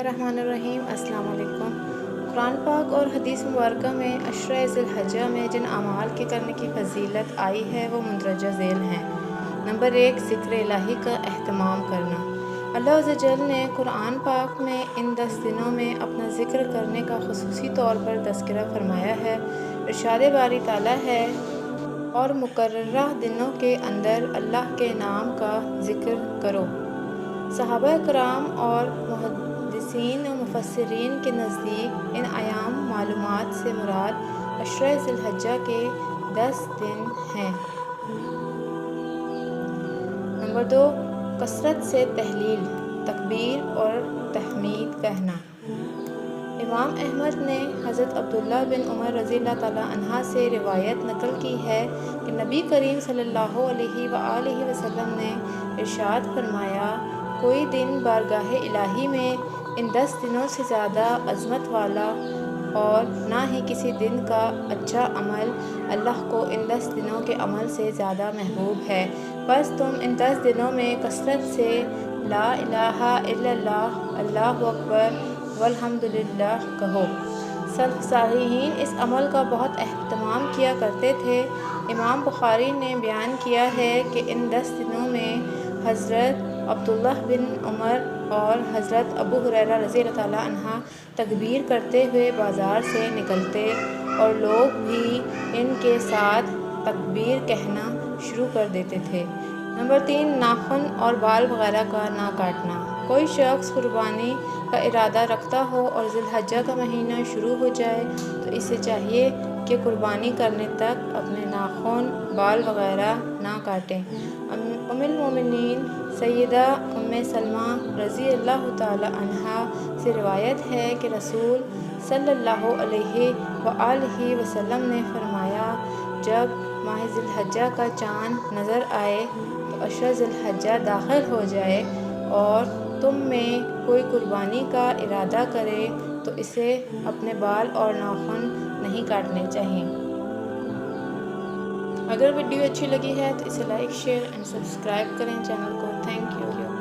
बिस्मिल्लाहिर्रहमानिर्रहीम। अस्सलाम वालेकुम। कुरान पाक और हदीस मुबारकह में अशरा ज़िलहज्जा में जिन अमाल के करने की फजीलत आई है वो मुंदरजा ज़ेल हैं। नंबर 1, ज़िक्र इलाही का एहतमाम करना। अल्लाह अज़्ज़ वजल ने कुरान पाक में इन 10 दिनों में अपना ज़िक्र करने का ख़ुसूसी तौर पर तज़किरा फरमाया है। इरशाद बारी ताला है, और मुकर्ररा दिनों के अंदर अल्लाह के नाम का ज़िक्र करो। सहाबा कराम और मुहद्दिसीन और मुफस्सिरीन के नज़दीक इन अयाम मालूमात से मुराद अशरा ज़िलहज्जा के 10 दिन हैं। नंबर 2, कसरत से तहलील, तकबीर और तहमीद कहना। इमाम अहमद ने हज़रत अब्दुल्लाह बिन उमर रज़ियल्लाहु ताला अन्हा से रिवायत नकल की है कि नबी करीम सल्लल्लाहु अलैहि वसल्लम ने इरशाद फरमाया, कोई दिन बारगाह इलाही में इन 10 दिनों से ज़्यादा अज़मत वाला और ना ही किसी दिन का अच्छा अमल अल्लाह को इन 10 दिनों के अमल से ज़्यादा महबूब है। बस तुम इन 10 दिनों में कसरत से ला इलाहा इल्लल्लाह, अल्लाहु अकबर वल्हम्दुलिल्लाह कहो। सल्फ़ सालिहीन इस अमल का बहुत एहतमाम किया करते थे। इमाम बुखारी ने बयान किया है कि इन 10 दिनों में हज़रत अब्दुल्लाह बिन उमर और हज़रत अबू हुरैरा रज़ियल्लाहु ताला अन्हा तकबीर करते हुए बाज़ार से निकलते और लोग भी इनके साथ तकबीर कहना शुरू कर देते थे। नंबर 3, नाखून और बाल वगैरह का ना काटना। कोई शख्स कुर्बानी का इरादा रखता हो और ज़िलहज्जा का महीना शुरू हो जाए तो इसे चाहिए कि कुर्बानी करने तक अपने नाखून, बाल वगैरह ना काटें। उम्मुल मोमिनीन सैयदा उम्मे सलमा रज़ी अल्लाह ताला अन्हा से रिवायत है कि रसूल सल्लल्लाहु अलैहि वसल्लम ने फरमाया, जब माह ज़िलहज्जा का चाँद नज़र आए तो अशरा ज़िलहज्जा दाखिल हो जाए और तुम में कोई कुर्बानी का इरादा करे तो इसे अपने बाल और नाखून नहीं काटने चाहिए। अगर वीडियो अच्छी लगी है तो इसे लाइक, शेयर एंड सब्सक्राइब करें चैनल को। Thank you.